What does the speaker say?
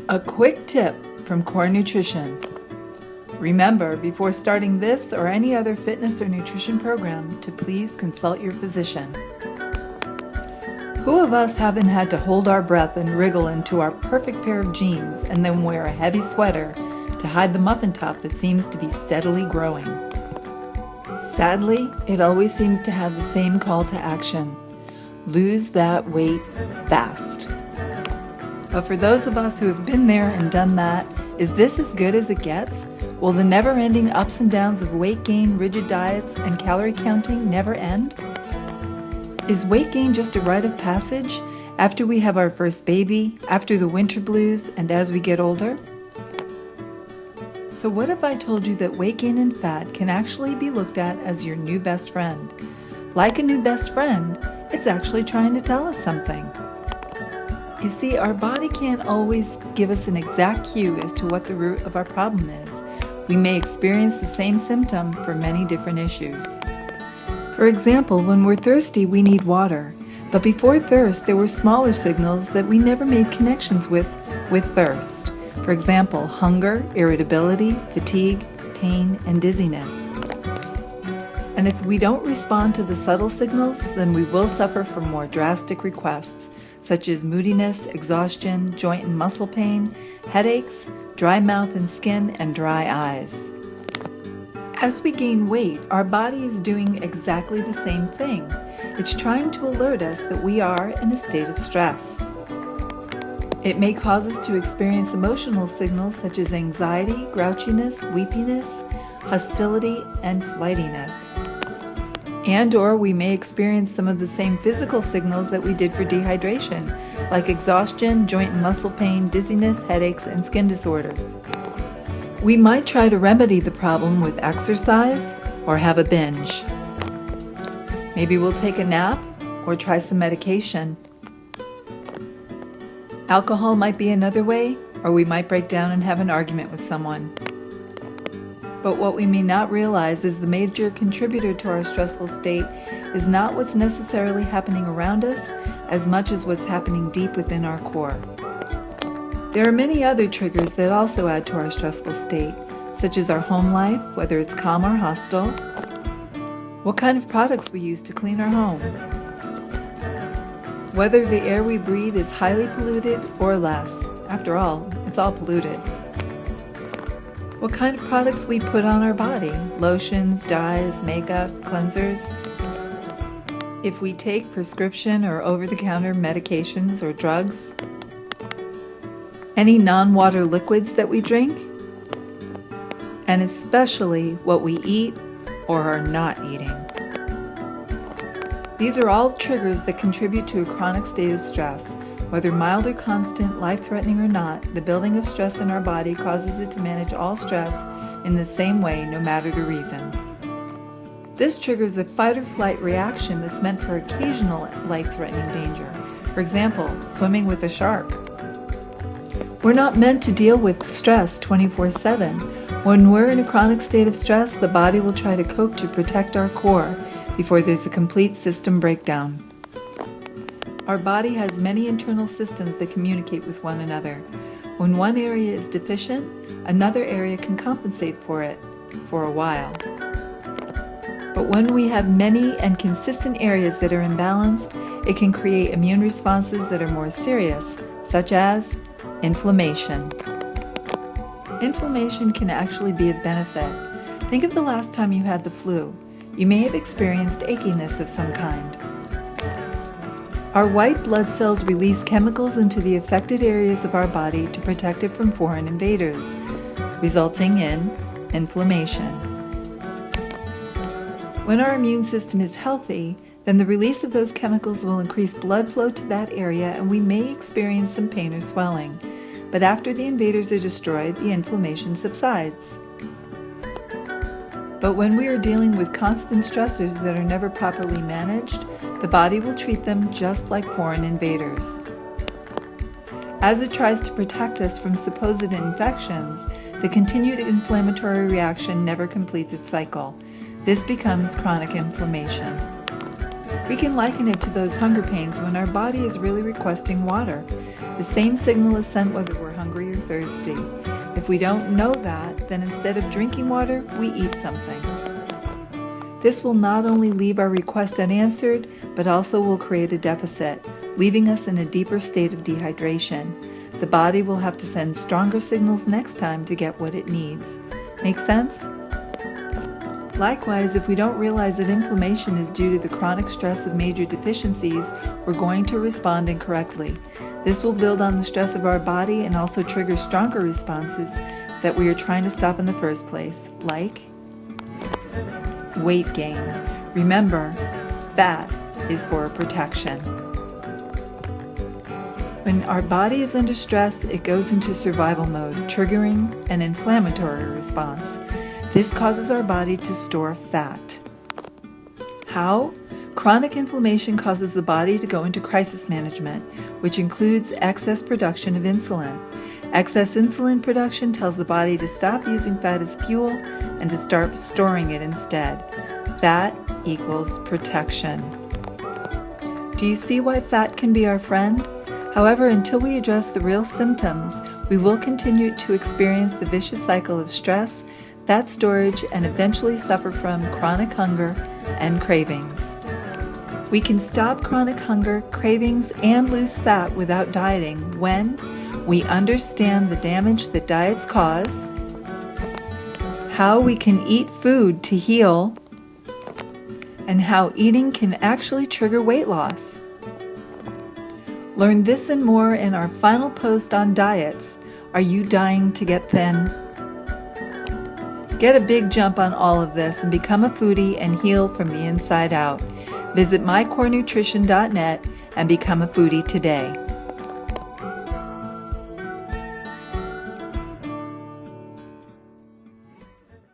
A quick tip from Core Nutrition. Remember, before starting this or any other fitness or nutrition program, to please consult your physician. Who of us haven't had to hold our breath and wriggle into our perfect pair of jeans and then wear a heavy sweater to hide the muffin top that seems to be steadily growing? Sadly, it always seems to have the same call to action: lose that weight fast. But for those of us who have been there and done that, is this as good as it gets? Will the never-ending ups and downs of weight gain, rigid diets, and calorie counting never end? Is weight gain just a rite of passage after we have our first baby, after the winter blues, and as we get older? So what if I told you that weight gain and fat can actually be looked at as your new best friend? Like a new best friend, it's actually trying to tell us something. You see, our body can't always give us an exact cue as to what the root of our problem is. We may experience the same symptom for many different issues. For example, when we're thirsty, we need water. But before thirst, there were smaller signals that we never made connections with thirst. For example, hunger, irritability, fatigue, pain, and dizziness. And if we don't respond to the subtle signals, then we will suffer from more drastic requests, such as moodiness, exhaustion, joint and muscle pain, headaches, dry mouth and skin, and dry eyes. As we gain weight, our body is doing exactly the same thing. It's trying to alert us that we are in a state of stress. It may cause us to experience emotional signals such as anxiety, grouchiness, weepiness, hostility, and flightiness. And/or we may experience some of the same physical signals that we did for dehydration, like exhaustion, joint and muscle pain, dizziness, headaches, and skin disorders. We might try to remedy the problem with exercise or have a binge. Maybe we'll take a nap or try some medication. Alcohol might be another way, or we might break down and have an argument with someone. But what we may not realize is the major contributor to our stressful state is not what's necessarily happening around us as much as what's happening deep within our core. There are many other triggers that also add to our stressful state, such as our home life, whether it's calm or hostile, what kind of products we use to clean our home, whether the air we breathe is highly polluted or less. After all, it's all polluted. What kind of products we put on our body, lotions, dyes, makeup, cleansers. If we take prescription or over-the-counter medications or drugs. Any non-water liquids that we drink. And especially what we eat or are not eating. These are all triggers that contribute to a chronic state of stress. Whether mild or constant, life-threatening or not, the building of stress in our body causes it to manage all stress in the same way, no matter the reason. This triggers a fight or flight reaction that's meant for occasional life-threatening danger. For example, swimming with a shark. We're not meant to deal with stress 24/7. When we're in a chronic state of stress, the body will try to cope to protect our core before there's a complete system breakdown. Our body has many internal systems that communicate with one another. When one area is deficient, another area can compensate for it for a while. But when we have many and consistent areas that are imbalanced, it can create immune responses that are more serious, such as inflammation. Inflammation can actually be of benefit. Think of the last time you had the flu. You may have experienced achiness of some kind. Our white blood cells release chemicals into the affected areas of our body to protect it from foreign invaders, resulting in inflammation. When our immune system is healthy, then the release of those chemicals will increase blood flow to that area and we may experience some pain or swelling. But after the invaders are destroyed, the inflammation subsides. But when we are dealing with constant stressors that are never properly managed, the body will treat them just like foreign invaders. As it tries to protect us from supposed infections, the continued inflammatory reaction never completes its cycle. This becomes chronic inflammation. We can liken it to those hunger pains when our body is really requesting water. The same signal is sent whether we're hungry or thirsty. If we don't know that, then instead of drinking water, we eat something. This will not only leave our request unanswered, but also will create a deficit, leaving us in a deeper state of dehydration. The body will have to send stronger signals next time to get what it needs. Make sense? Likewise, if we don't realize that inflammation is due to the chronic stress of major deficiencies, we're going to respond incorrectly. This will build on the stress of our body and also trigger stronger responses that we are trying to stop in the first place, like weight gain. Remember, fat is for protection. When our body is under stress, it goes into survival mode, triggering an inflammatory response. This causes our body to store fat. How? Chronic inflammation causes the body to go into crisis management, which includes excess production of insulin. Excess insulin production tells the body to stop using fat as fuel and to start storing it instead. Fat equals protection. Do you see why fat can be our friend? However, until we address the real symptoms, we will continue to experience the vicious cycle of stress, fat storage, and eventually suffer from chronic hunger and cravings. We can stop chronic hunger, cravings, and lose fat without dieting when we understand the damage that diets cause, how we can eat food to heal, and how eating can actually trigger weight loss. Learn this and more in our final post on diets. Are you dying to get thin? Get a big jump on all of this and become a foodie and heal from the inside out. Visit mycorenutrition.net and become a foodie today.